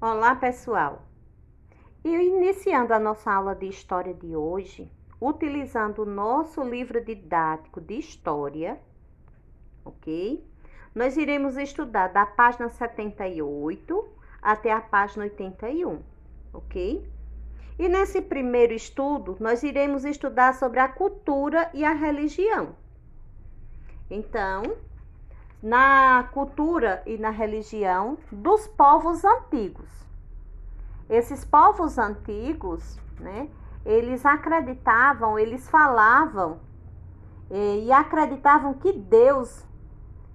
Olá, pessoal! E iniciando a nossa aula de história de hoje, utilizando o nosso livro didático de história, ok? Nós iremos estudar da página 78 até a página 81, ok? E nesse primeiro estudo, nós iremos estudar sobre a cultura e a religião. Então, na cultura e na religião dos povos antigos. Esses povos antigos, né, eles acreditavam, eles falavam e acreditavam que Deus,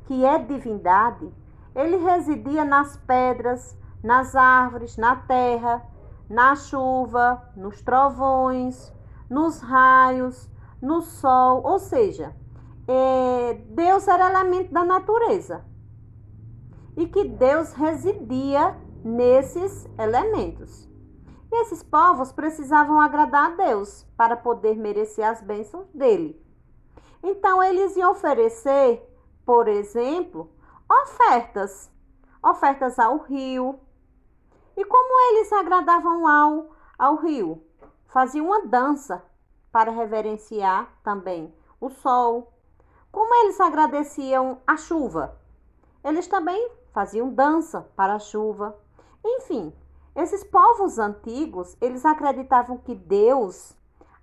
que é divindade, ele residia nas pedras, nas árvores, na terra, na chuva, nos trovões, nos raios, no sol, ou seja, Deus era elemento da natureza e que Deus residia nesses elementos. E esses povos precisavam agradar a Deus para poder merecer as bênçãos dele. Então, eles iam oferecer, por exemplo, ofertas ao rio. E como eles agradavam ao rio? Faziam uma dança para reverenciar também o sol. Como eles agradeciam a chuva? Eles também faziam dança para a chuva. Enfim, esses povos antigos, eles acreditavam que Deus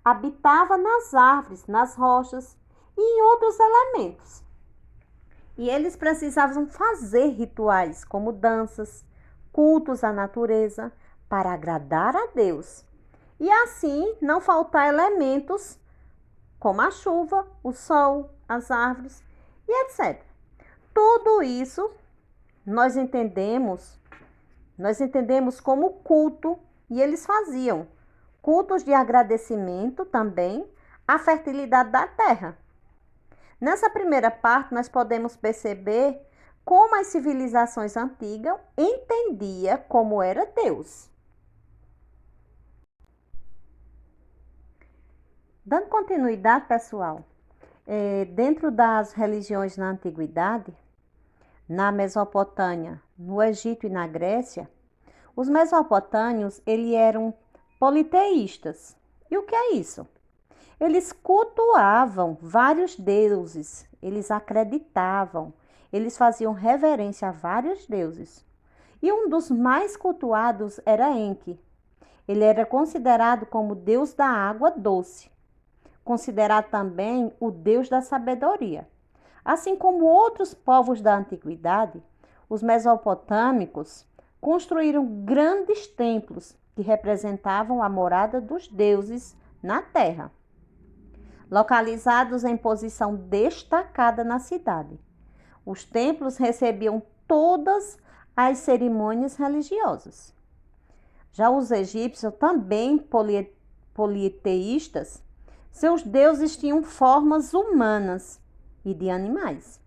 habitava nas árvores, nas rochas e em outros elementos. E eles precisavam fazer rituais como danças, cultos à natureza, para agradar a Deus. E assim não faltar elementos como a chuva, o sol, as árvores e etc. Tudo isso nós entendemos como culto, e eles faziam cultos de agradecimento também à fertilidade da terra. Nessa primeira parte, nós podemos perceber como as civilizações antigas entendiam como era Deus. Dando continuidade, pessoal, dentro das religiões na antiguidade, na Mesopotâmia, no Egito e na Grécia, os mesopotâmios, eles eram politeístas. E o que é isso? Eles cultuavam vários deuses, eles acreditavam, eles faziam reverência a vários deuses. E um dos mais cultuados era Enki. Ele era considerado como deus da água doce, considerado também o deus da sabedoria. Assim como outros povos da antiguidade, os mesopotâmicos construíram grandes templos que representavam a morada dos deuses na terra, localizados em posição destacada na cidade. Os templos recebiam todas as cerimônias religiosas. Já os egípcios, também politeístas, seus deuses tinham formas humanas e de animais.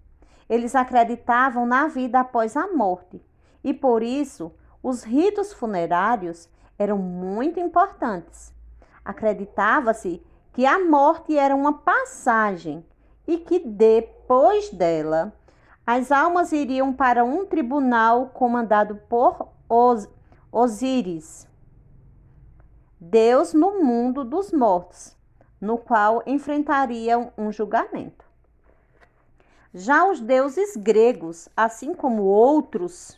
Eles acreditavam na vida após a morte e, por isso, os ritos funerários eram muito importantes. Acreditava-se que a morte era uma passagem e que depois dela, as almas iriam para um tribunal comandado por Osíris, Deus no mundo dos mortos, no qual enfrentariam um julgamento. Já os deuses gregos, assim como outros,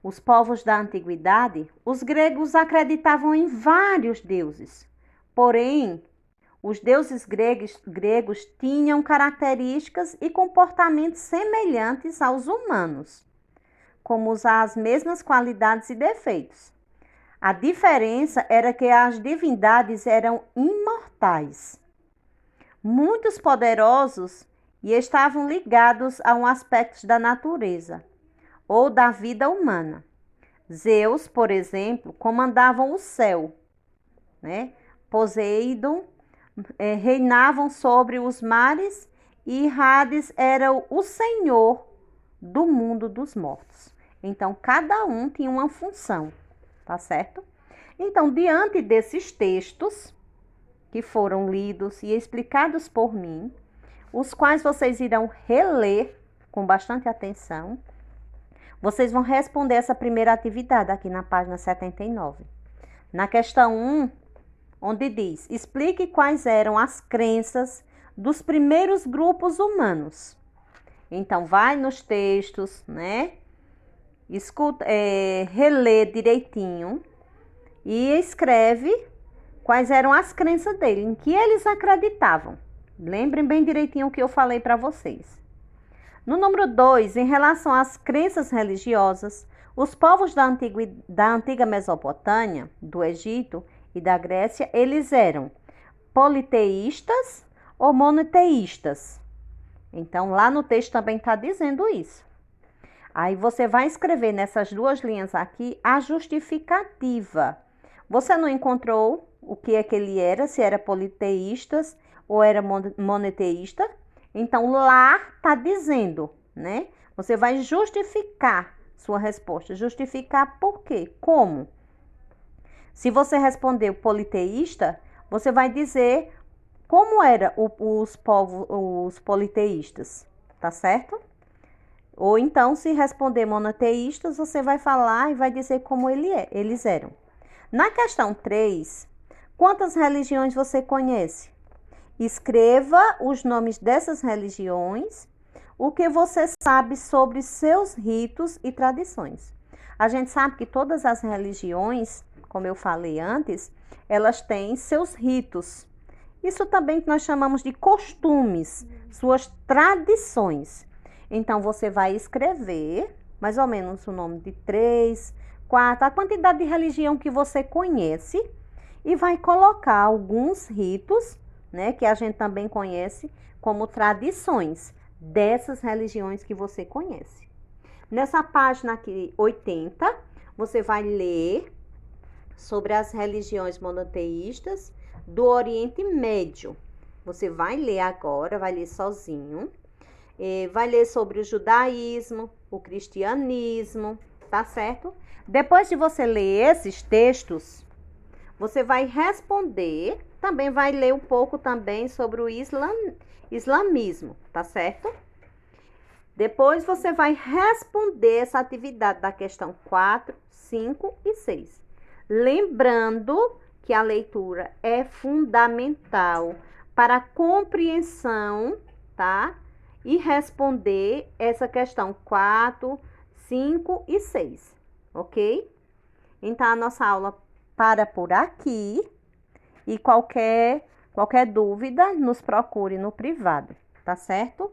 os povos da antiguidade, os gregos acreditavam em vários deuses. Porém, os deuses gregos tinham características e comportamentos semelhantes aos humanos, como usar as mesmas qualidades e defeitos. A diferença era que as divindades eram imortais, muito poderosos e estavam ligados a um aspecto da natureza ou da vida humana. Zeus, por exemplo, comandava o céu, né? Poseidon reinavam sobre os mares e Hades era o senhor do mundo dos mortos. Então, cada um tinha uma função, tá certo? Então, diante desses textos que foram lidos e explicados por mim, os quais vocês irão reler com bastante atenção, Vocês vão responder essa primeira atividade aqui na página 79. Na questão 1, onde diz: explique quais eram as crenças dos primeiros grupos humanos. Então, vai nos textos, né? Escuta, relê direitinho e escreve quais eram as crenças dele, em que eles acreditavam. Lembrem bem direitinho o que eu falei para vocês. No número 2, em relação às crenças religiosas, os povos da antiga Mesopotâmia, do Egito e da Grécia, eles eram politeístas ou monoteístas. Então, lá no texto também está dizendo isso. Aí você vai escrever nessas duas linhas aqui a justificativa. Você não encontrou o que é que ele era, se era politeístas ou era monoteísta? Então, lá está dizendo, né? Você vai justificar sua resposta. Justificar por quê? Como? Se você respondeu politeísta, você vai dizer como eram os politeístas, tá certo? Ou então, se responder monoteístas, você vai falar e vai dizer como eles eram. Na questão 3, quantas religiões você conhece? Escreva os nomes dessas religiões, o que você sabe sobre seus ritos e tradições. A gente sabe que todas as religiões, como eu falei antes, elas têm seus ritos. Isso também que nós chamamos de costumes, suas tradições. Então, você vai escrever mais ou menos o nome de 3, 4, a quantidade de religião que você conhece e vai colocar alguns ritos, né, que a gente também conhece como tradições dessas religiões que você conhece. Nessa página aqui, 80, você vai ler sobre as religiões monoteístas do Oriente Médio. Você vai ler agora, vai ler sozinho. Vai ler sobre o judaísmo, o cristianismo, tá certo? Depois de você ler esses textos, você vai responder, também vai ler um pouco também sobre o islamismo, tá certo? Depois você vai responder essa atividade da questão 4, 5 e 6. Lembrando que a leitura é fundamental para a compreensão, tá? E responder essa questão 4, 5 e 6, ok? Então, a nossa aula para por aqui e qualquer dúvida, nos procure no privado, tá certo?